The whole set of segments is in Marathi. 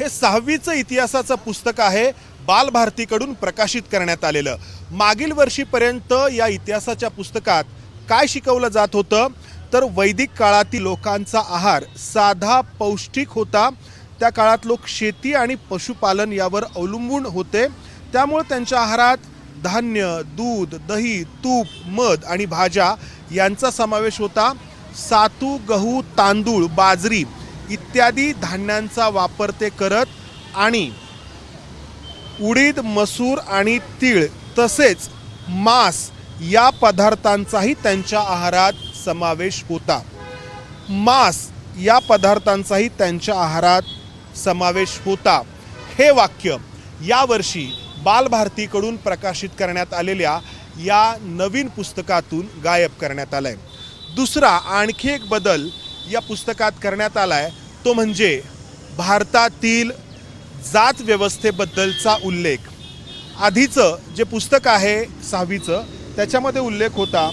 हे 6वीचं इतिहासाचं पुस्तक आहे, बालभारतीकडून प्रकाशित करण्यात आलेलं। मागील वर्षीपर्यंत या इतिहासाच्या पुस्तकात काय शिकवलं जात होतं तर वैदिक काळातील लोकांचा आहार साधा पौष्टिक होता। त्या काळात लोक शेती आणि पशुपालन यावर अवलंबून होते, त्यामुळे त्यांच्या आहारात धान्य, दूध, दही, तूप, मध आणि भाज्या यांचा समावेश होता। सातू, गहू, तांदूळ, बाजरी इत्यादी धान्यांचा वापर ते करत आणि उडीद, मसूर आणि तीळ तसेच मांस या पदार्थांचाही त्यांच्या आहारात समावेश होता। मांस या पदार्थांचाही त्यांच्या आहारात समावेश होता। हे वाक्य यावर्षी बालभारतीकडून प्रकाशित करण्यात आलेल्या या नवीन पुस्तकातून गायब करण्यात आलंय। दुसरा आणखी एक बदल या पुस्तकात करण्यात आलाय तो म्हणजे भारतातील जात व्यवस्थेबद्दलचा उल्लेख। आधीचं जे पुस्तक आहे 6वीचं त्याच्यामध्ये उल्लेख होता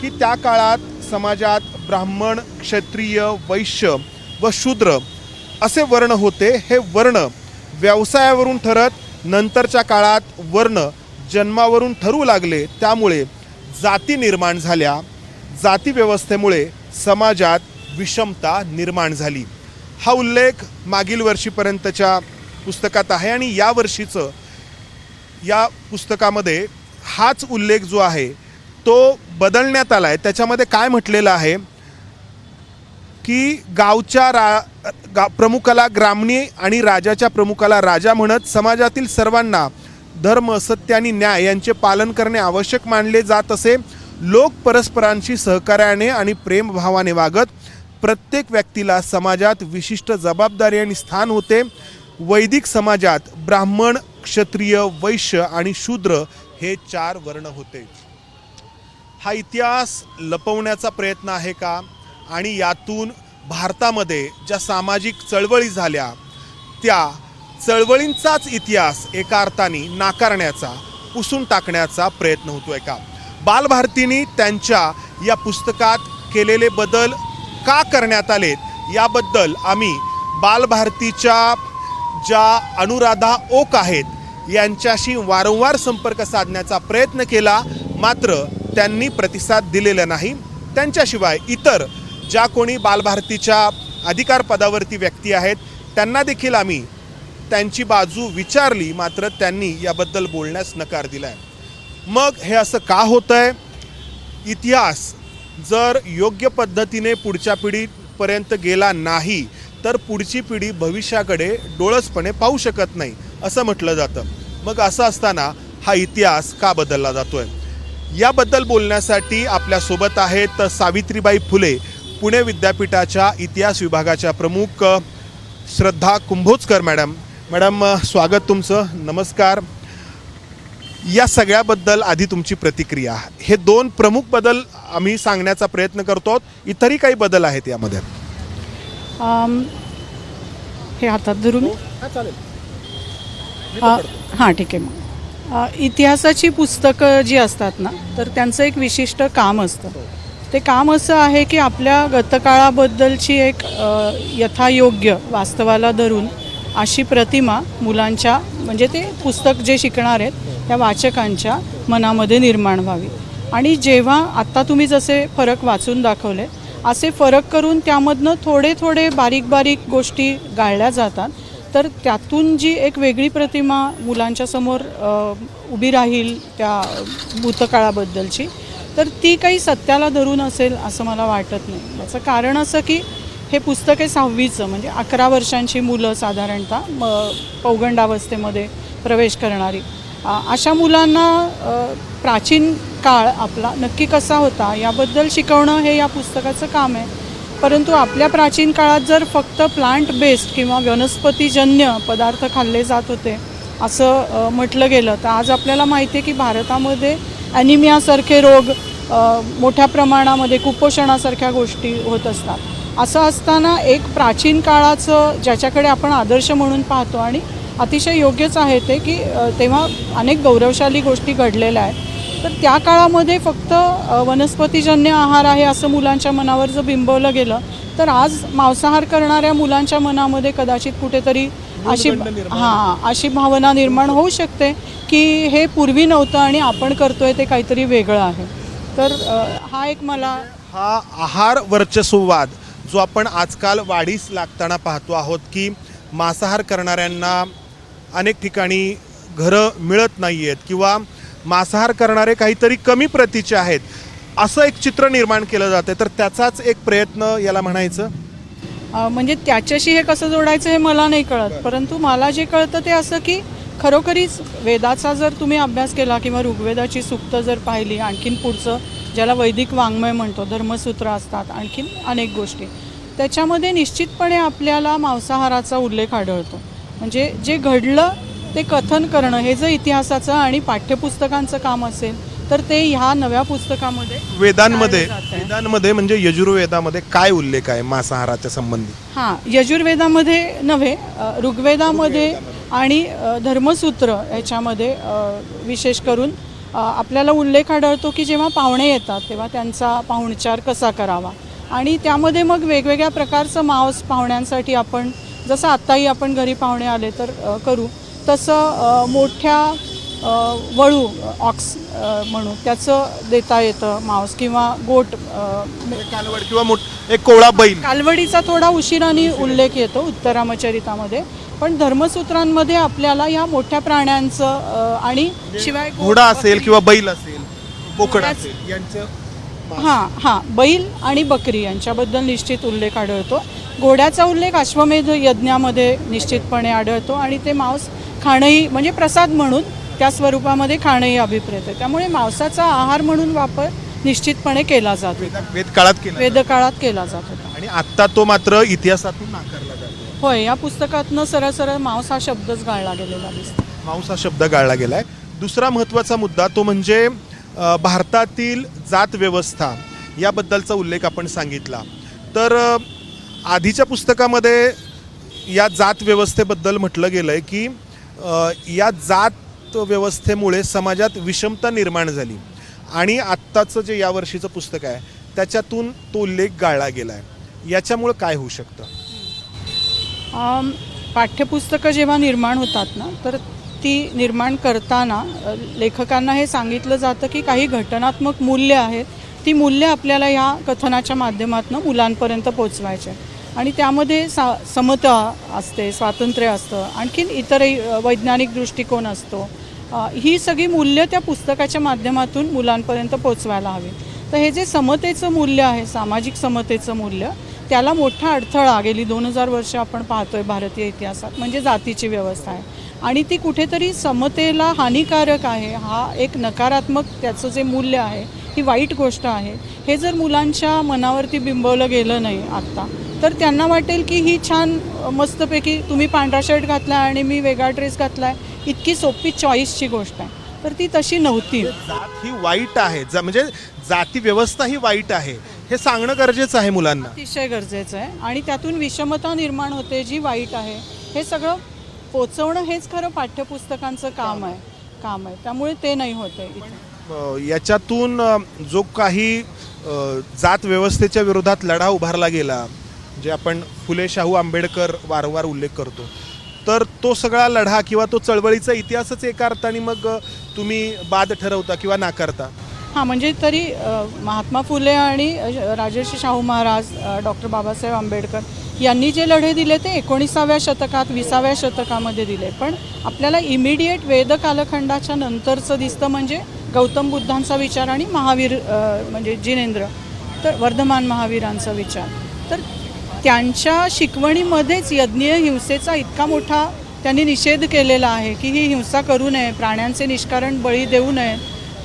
की त्या काळात समाजात ब्राह्मण, क्षत्रिय, वैश्य व शूद्र असे वर्ण होते। हे वर्ण व्यवसायावरून ठरत नंतरच्या काळात वर्ण जन्मावरून ठरू लागले, त्यामुळे जाती निर्माण झाल्या। जाती व्यवस्थेमुळे समाजात विषमता निर्माण झाली। हा उल्लेख मागील वर्षीपर्यंतच्या पुस्तकात आहे आणि या वर्षीचं या पुस्तकामध्ये हाच उल्लेख जो आहे तो बदलण्यात आला आहे। त्याच्यामध्ये काय म्हटलेलं आहे की गावच्या प्रमुखाला ग्रामणी आणि राजाच्या प्रमुखाला राजा म्हणत समाजातील सर्वांना धर्म, सत्य आणि न्याय यांचे पालन करणे आवश्यक मानले जात असे। लोक परस्परांशी सहकार्याने आणि प्रेमभावाने वागत प्रत्येक व्यक्तीला समाजात विशिष्ट जबाबदारी आणि स्थान होते। वैदिक समाजात ब्राह्मण, क्षत्रिय, वैश्य आणि शूद्र हे 4 वर्ण होते। हा इतिहास लपवण्याचा प्रयत्न आहे का? आणि यातून भारतामध्ये ज्या सामाजिक चळवळी झाल्या त्या चळवळींचाच इतिहास एका अर्थाने नाकारण्याचा, पुसून टाकण्याचा प्रयत्न होतोय का? बालभारतीने त्यांच्या या पुस्तकात केलेले बदल का करण्यात आलेत याबद्दल आम्ही बालभारतीच्या ज्या अनुराधा ओक आहेत यांच्याशी वारंवार संपर्क साधण्याचा प्रयत्न केला, मात्र त्यांनी प्रतिसाद दिलेला नाही। त्यांच्याशिवाय इतर ज्या कोणी बालभारतीच्या अधिकार पदावरती व्यक्ती आहेत त्यांना देखील आम्ही त्यांची बाजू विचारली, मात्र त्यांनी याबद्दल बोलण्यास नकार दिलाय। मग हे असं का होतंय? इतिहास जर योग्य पद्धतीने पुढच्या पिढीपर्यंत गेला नाही तर पुढची पिढी भविष्याकडे डोळसपणे पाहू शकत नाही असं म्हटलं जातं। मग असं असताना हा इतिहास का बदलला जातोय याबद्दल बोलण्यासाठी आपल्यासोबत आहेत सावित्रीबाई फुले पुणे विद्यापीठाच्या इतिहास विभागाच्या प्रमुख श्रद्धा कुंभोजकर मॅडम। मॅडम स्वागत तुमचं, नमस्कार। या सगळ्याबद्दल आधी तुमची प्रतिक्रिया। हे 2 प्रमुख बदल आम्ही सांगण्याचा प्रयत्न करतो, इतरही काही बदल आहेत यामध्ये। हे हातात धरून चालेल। हां ठीक आहे। मग इतिहासाची पुस्तकं जी असतात ना तर त्यांचं एक विशिष्ट काम असतं। ते काम असं आहे की आपल्या गतकाळाबद्दलची एक यथायोग्य वास्तवाला धरून अशी प्रतिमा मुलांच्या म्हणजे ते पुस्तक जे शिकणार आहेत त्या वाचकांच्या मनामध्ये निर्माण व्हावी। आणि जेव्हा आत्ता तुम्ही जसे फरक वाचून दाखवले असे फरक करून त्यामधनं थोडे थोडे बारीक बारीक गोष्टी गाळल्या जातात, तर त्यातून जी एक वेगळी प्रतिमा मुलांच्या समोर उभी राहील त्या भूतकाळाबद्दलची, तर ती काही सत्याला धरून असेल असं मला वाटत नाही। याचं कारण असं की हे पुस्तक आहे 6वीचं, म्हणजे 11 वर्षांची मुलं साधारणतः पौगंडावस्थेमध्ये प्रवेश करणारी। अशा मुलांना प्राचीन काळ आपला नक्की कसा होता याबद्दल शिकवणं हे या पुस्तकाचं काम आहे। परंतु आपल्या प्राचीन काळात जर फक्त प्लांट बेस्ड किंवा वनस्पतीजन्य पदार्थ खाल्ले जात होते असं म्हटलं गेलं, तर आज आपल्याला माहिती आहे की भारतामध्ये ॲनिमियासारखे रोग मोठ्या प्रमाणामध्ये, कुपोषणासारख्या गोष्टी होत असतात। असं असताना एक प्राचीन काळाचं ज्याच्याकडे आपण आदर्श म्हणून पाहतो आणि अतिशय योग्यच आहे ते की तेव्हा अनेक गौरवशाली गोष्टी घडलेल्या आहेत, तर त्या काळामध्ये फक्त वनस्पतीजन्य आहार आहे असं मुलांच्या मनावर जर बिंबवलं गेलं तर आज मांसाहार करणाऱ्या मुलांच्या मनामध्ये कदाचित कुठेतरी अशी न्यूनगंड निर्माण अशी भावना निर्माण होऊ शकते की हे पूर्वी नव्हतं आणि आपण करतोय ते काहीतरी वेगळं आहे. तर हा एक मला हा आहार वर्चस्ववाद जो आपण आजकाल वाढीस लागताना पाहतो आहोत की मांसाहार करणाऱ्यांना अनेक ठिकाणी घरं मिळत नाही आहेत किंवा मांसाहार करणारे काहीतरी कमी प्रतीचे आहेत, असं एक चित्र निर्माण केलं जाते. तर त्याचाच एक प्रयत्न याला म्हणायचं. म्हणजे त्याच्याशी हे कसं जोडायचं हे मला नाही कळत, परंतु मला जे कळतं ते असं की खरोखरीच वेदाचा जर तुम्ही अभ्यास केला किंवा ऋग्वेदाची सूक्त जर पाहिली, आणखीन पुढचं ज्याला वैदिक वाङ्मय म्हणतो, धर्मसूत्र असतात, आणखीन अनेक गोष्टी, त्याच्यामध्ये निश्चितपणे आपल्याला मांसाहाराचा उल्लेख आढळतो. म्हणजे जे घडलं ते कथन करणं हे जर इतिहासाचं आणि पाठ्यपुस्तकांचं काम असेल तर ते ह्या नव्या पुस्तकामध्ये वेदांमध्ये म्हणजे यजुर्वेदामध्ये काय उल्लेख आहे मांसाहाराच्या संबंधी? यजुर्वेदामध्ये नव्हे, ऋग्वेदामध्ये आणि धर्मसूत्र याच्यामध्ये विशेष करून आपल्याला उल्लेख आढळतो की जेव्हा पाहुणे येतात तेव्हा त्यांचा पाहुणचार कसा करावा, आणि त्यामध्ये मग वेगवेगळ्या प्रकारचं मांस पाहुण्यांसाठी आपण जसं आत्ताही आपण घरी पाहुणे आले तर करू तसं मोठ्या वळू ऑक्स म्हणून त्याचं देता येतं मांस, किंवा गोट कालवड किंवा एक कोवळा बैल. कालवडीचा थोडा उशिराने उल्लेख येतो उत्तरामचरितामध्ये, पण धर्मसूत्रांमध्ये आपल्याला या मोठ्या प्राण्यांचं आणि शिवाय घोडा असेल किंवा बैल असेल, बोकड असेल यांचं बैल आणि बकरी यांच्याबद्दल निश्चित उल्लेख आढळतो. घोड्याचा उल्लेख अश्वमेध यज्ञामध्ये निश्चितपणे आढळतो आणि ते मांस खाणंही म्हणजे प्रसाद म्हणून त्या स्वरूपामध्ये खाणंही अभिप्रेत आहे. त्यामुळे मांसाचा आहार म्हणून वापर निश्चितपणे केला जातो, वेदकाळात केला जात होता आणि आत्ता तो मात्र इतिहासातून नाकारला जातो. होय, या पुस्तकातनं सरळ मांस हा शब्दच गाळला गेलेला दिसतो. मांस हा शब्द गाळला गेलाय. दुसरा महत्त्वाचा मुद्दा तो म्हणजे भारतातील जात व्यवस्था याबद्दलचा उल्लेख आपण सांगितला. तर आधीच्या पुस्तकामध्ये या जात व्यवस्थेबद्दल म्हटलं गेलं आहे की या जात व्यवस्थेमुळे समाजात विषमता निर्माण झाली, आणि आत्ताचं जे यावर्षीचं पुस्तक आहे त्याच्यातून तो उल्लेख गाळला गेला आहे. याच्यामुळं काय होऊ शकतं? पाठ्यपुस्तकं जेव्हा निर्माण होतात ना, तर ती निर्माण करताना लेखकांना हे सांगितलं जातं की काही घटनात्मक मूल्य आहेत, ती मूल्य आपल्याला ह्या कथनाच्या माध्यमातून मुलांपर्यंत पोचवायचे, आणि त्यामध्ये समता असते, स्वातंत्र्य असतं, आणखीन इतरही वैज्ञानिक दृष्टिकोन असतो. ही सगळी मूल्य त्या पुस्तकाच्या माध्यमातून मुलांपर्यंत पोचवायला हवी. तर हे जे समतेचं मूल्य आहे, सामाजिक समतेचं मूल्य, त्याला मोठा अडथळा गेली 2000 वर्ष आपण पाहतोय भारतीय इतिहासात, म्हणजे जातीची व्यवस्था आहे, आणि ती कुठेतरी समतेला हानिकारक आहे. हा एक नकारात्मक त्याचं जे मूल्य आहे, ही वाईट गोष्ट आहे, हे जर मुलांच्या मनावरती बिंबवलं गेलं नाही आत्ता, तर त्यांना वाटेल की ही छान मस्तपैकी तुम्ही पांढरा शर्ट घातला आणि मी वेगळा ड्रेस घातलाय, इतकी सोपी चॉईसची गोष्ट आहे. तर ती तशी नव्हती. जात ही वाईट आहे, म्हणजे जाती व्यवस्था ही वाईट आहे हे सांगणं गरजेचं आहे मुलांना, अतिशय गरजेचं आहे. आणि त्यातून विषमता निर्माण होते जी वाईट आहे, हे सगळं पोचवणं हेच खरं पाठ्यपुस्तकांचं काम आहे. त्यामुळे ते नाही होते. याच्यातून जो काही जात व्यवस्थेच्या विरोधात लढा उभारला गेला, जे आपण फुले शाहू आंबेडकर वारंवार उल्लेख करतो, तर तो सगळा लढा किंवा तो चळवळीचा इतिहासच एका अर्थाने मग तुम्ही बाद ठरवता किंवा नाकारता. म्हणजे तरी महात्मा फुले आणि राजर्षी शाहू महाराज, डॉक्टर बाबासाहेब आंबेडकर यांनी जे लढे दिले ते 19व्या शतकात 20व्या शतकामध्ये दिले, पण आपल्याला इमिडिएट वेद कालखंडाच्या नंतरचं दिसतं म्हणजे गौतम बुद्धांचा विचार आणि महावीर म्हणजे जिनेंद्र, तर वर्धमान महावीरांचा विचार. तर त्यांच्या शिकवणीमध्येच यज्ञीय हिंसेचा इतका मोठा त्यांनी निषेध केलेला आहे की ही हिंसा करू नये, प्राण्यांचे निष्कारण बळी देऊ नये,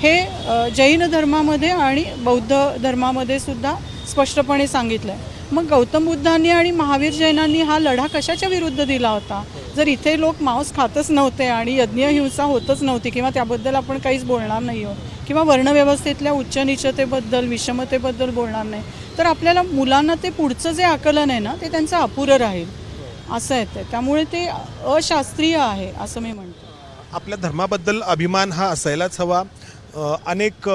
हे जैन धर्मामध्ये आणि बौद्ध धर्मामध्ये सुद्धा स्पष्टपणे सांगितलं आहे. मग गौतम बुद्धांनी आणि महावीर जैनांनी हा लढा कशाच्या विरुद्ध दिला होता? जर इथे लोक मांस खातच नव्हते आणि यज्ञीय हिंसा होतच नव्हती, किंवा त्याबद्दल आपण काहीच बोलणार नाही आहोत, किंवा वर्णव्यवस्थेतल्या उच्च नीचतेबद्दल, विषमतेबद्दल बोलणार नाही, तर आपल्याला मुलांना ते पुढचं जे आकलन आहे ना, ते त्यांचं अपुरं राहील असं येतं. त्यामुळे ते अशास्त्रीय आहे असं मी म्हणतो. आपल्या धर्माबद्दल अभिमान हा असायलाच हवा. अनेक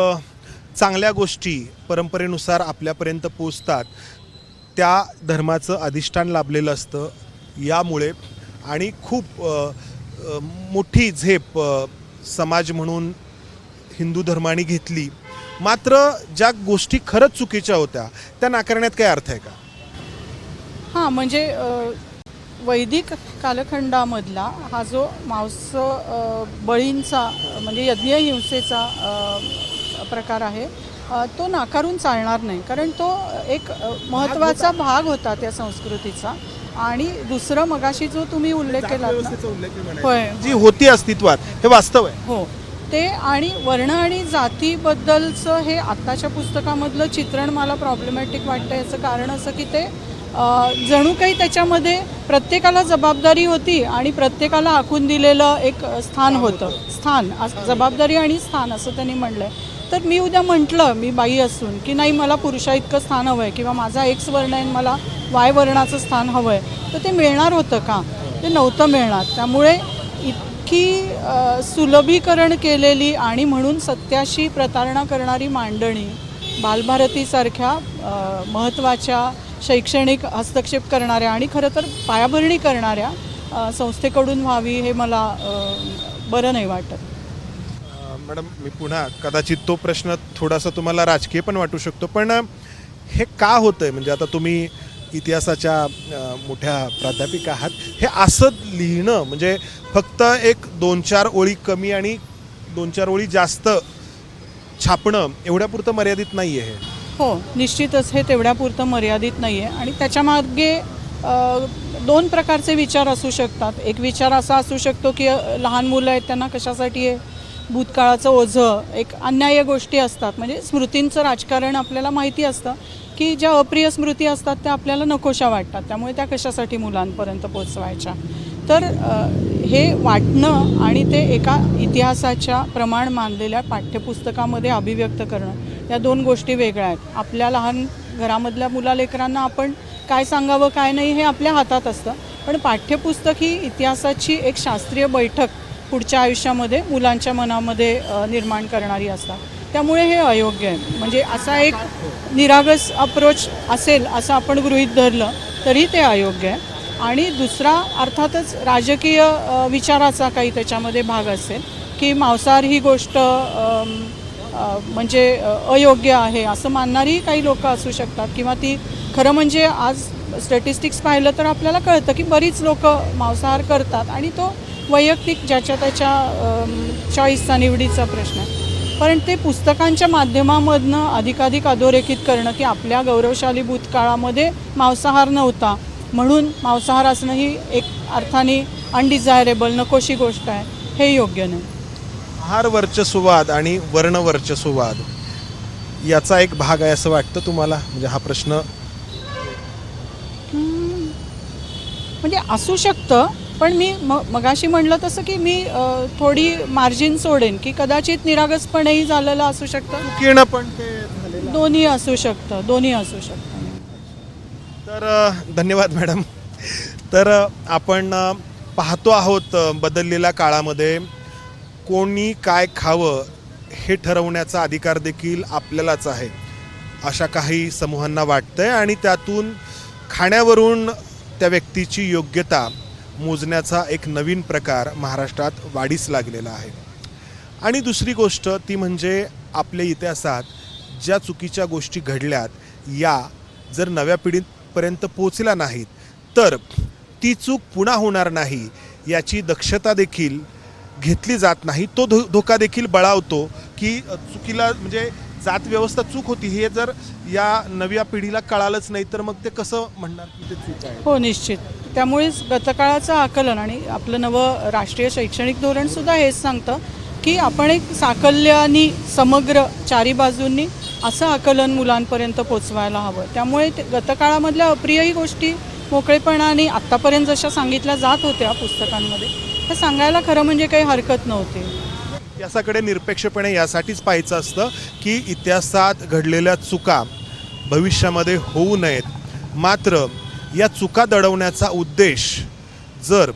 चांगल्या गोष्टी परंपरेनुसार आपल्यापर्यंत पोचतात, त्या धर्माचं अधिष्ठान लाभलेलं असतं. यामुळे आणि खूप मोठी झेप समाज म्हणून हिंदू धर्माने घेतली, मात्र ज्या गोष्टी खरंच चुकीच्या होत्या त्या नाकारण्यात काय अर्थ आहे का? हां, म्हणजे वैदिक कालखंडामधला हा जो बळींचा म्हणजे यज्ञहिंसेचा प्रकार आहे तो नाकारून चालणार नाही, कारण तो एक महत्त्वाचा भाग होता त्या संस्कृतीचा. आणि दुसरं मगाशी जो तुम्ही उल्लेख केला ना, होय, जी होती अस्तित्वात, हे वास्तव आहे. हो, ते आणि वर्ण आणि जातीबद्दलचं हे आत्ताच्या पुस्तकामधलं चित्रण मला प्रॉब्लेमॅटिक वाटतं. याचं कारण असं की ते जणू काही त्याच्यामध्ये प्रत्येकाला जबाबदारी होती आणि प्रत्येकाला आखून दिलेलं एक स्थान होतं. जबाबदारी आणि स्थान असं त्यांनी म्हणलं आहे. तर मी उद्या म्हटलं, मी बाई असून, की नाही मला पुरुषा इतकं स्थान हवं आहे किंवा माझा एक्स वर्ण आहे मला वाय वर्णाचं स्थान हवं आहे, तर ते मिळणार होतं का? ते नव्हतं मिळणार. त्यामुळे इतकी सुलभीकरण केलेली आणि म्हणून सत्याशी प्रतारणा करणारी मांडणी बालभारतीसारख्या महत्त्वाच्या शैक्षणिक हस्तक्षेप करणाऱ्या आणि खरं तर पायाभरणी करणाऱ्या संस्थेकडून व्हावी हे मला बरं नाही वाटत. मॅडम, मी पुन्हा कदाचित तो प्रश्न थोडासा तुम्हाला राजकीय पण वाटू शकतो, पण हे का होतंय? म्हणजे आता तुम्ही इतिहासाच्या मोठ्या प्राध्यापिका आहात, हे असं लिहिणं म्हणजे फक्त एक 2-4 ओळी कमी आणि 2-4 ओळी जास्त छापणं एवढ्यापुरतं मर्यादित नाही आहे. हो, निश्चितच हे तेवढ्यापुरतं मर्यादित नाही आहे. आणि त्याच्यामागे 2 प्रकारचे विचार असू शकतात. एक विचार असा असू शकतो की लहान मुलं आहेत त्यांना कशासाठी आहे भूतकाळाचं ओझं, एक अन्याय गोष्टी असतात. म्हणजे स्मृतींचं राजकारण आपल्याला माहिती असतं की ज्या अप्रिय स्मृती असतात त्या आपल्याला नकोशा वाटतात, त्यामुळे त्या कशासाठी मुलांपर्यंत पोचवायच्या. तर हे वाटणं आणि ते एका इतिहासाच्या प्रमाण मानलेल्या पाठ्यपुस्तकामध्ये अभिव्यक्त करणं, या 2 गोष्टी वेगळ्या आहेत. आपल्या लहान घरामधल्या मुलालेकरांना आपण काय सांगावं काय नाही हे आपल्या हातात असतं, पण पाठ्यपुस्तक ही इतिहासाची एक शास्त्रीय बैठक पुढच्या आयुष्यामध्ये मुलांच्या मनामध्ये निर्माण करणारी असतात. त्यामुळे हे अयोग्य आहे. म्हणजे असा एक निरागस अप्रोच असेल असं आपण गृहीत धरलं तरी ते अयोग्य आहे. आणि दुसरा अर्थातच राजकीय विचाराचा काही त्याच्यामध्ये भाग असेल की मांसाहार ही गोष्ट म्हणजे अयोग्य आहे असं मानणारी काही लोक असू शकतात, किंवा ती खरं म्हणजे आज स्टॅटिस्टिक्स पाहिलं तर आपल्याला कळतं की बरीच लोक मांसाहार करतात आणि तो वैयक्तिक ज्याच्या त्याच्या चॉईसचा निवडीचा प्रश्न आहे. पण ते पुस्तकांच्या माध्यमामधनं अधिकाधिक अधोरेखित करणं की आपल्या गौरवशाली भूतकाळामध्ये मांसाहार नव्हता म्हणून मांसाहार असणं ही एक अर्थाने अनडिझायरेबल नकोशी गोष्ट आहे, हे योग्य नाही. आहार वर्चस्ववाद आणि वर्णवर्चस्ववाद याचा एक भाग आहे असं वाटतं तुम्हाला? म्हणजे हा प्रश्न म्हणजे असू शकतं, पण मी मगाशी म्हणलं तसं की मी थोडी मार्जिन सोडेन की कदाचित निरागसपणेही झालेलं असू शकतं, पण ते दोन्ही असू शकतं. तर धन्यवाद मॅडम. तर आपण पाहतो आहोत बदललेल्या काळामध्ये कोणी काय खावं हे ठरवण्याचा अधिकार देखील आपल्यालाच आहे अशा काही समूहांना वाटतंय, आणि त्यातून खाण्यावरून त्या व्यक्तीची योग्यता मोजण्याचा एक नवीन प्रकार महाराष्ट्रात वाढीस लागलेला आहे. आणि दुसरी गोष्ट ती म्हणजे आपल्या इतिहासात ज्या चुकीच्या गोष्टी घडल्यात या जर नव्या पिढीपर्यंत पोचल्या नाहीत तर ती चूक पुन्हा होणार नाही याची दक्षता देखील घेतली जात नाही. तो धोका देखील बळावतो की चुकीला म्हणजे जात व्यवस्था चूक होती हे जर या नव्या पिढीला कळालंच नाही तर मग ते कसं म्हणणार की ते चूक आहे. हो, निश्चित. त्यामुळेच गतकाळाचं आकलन आणि आपलं नवं राष्ट्रीय शैक्षणिक धोरणसुद्धा हेच सांगतं की आपण एक साकल्यानी समग्र 4 बाजूंनी असं आकलन मुलांपर्यंत पोचवायला हवं. त्यामुळे गतकाळामधल्या अप्रियही गोष्टी मोकळेपणाने आत्तापर्यंत जशा सांगितल्या जात होत्या पुस्तकांमध्ये त्या सांगायला खरं म्हणजे काही हरकत नव्हती. इतिहासाकडे निरपेक्षपणे यासाठीच पाहायचं असतं की इतिहासात घडलेल्या चुका भविष्यामध्ये होऊ नयेत. मात्र या चुका दडवण्याचा उद्देश जर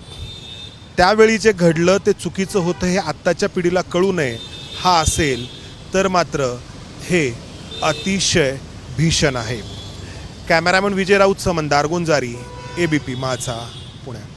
त्यावेळी जे घडलं ते चुकीचं होतं हे आत्ताच्या पिढीला कळू नये हा असेल तर मात्र हे अतिशय भीषण आहे. कॅमेरामॅन विजय राऊत, समंदार गुंजारी, ABP माझा, पुणे.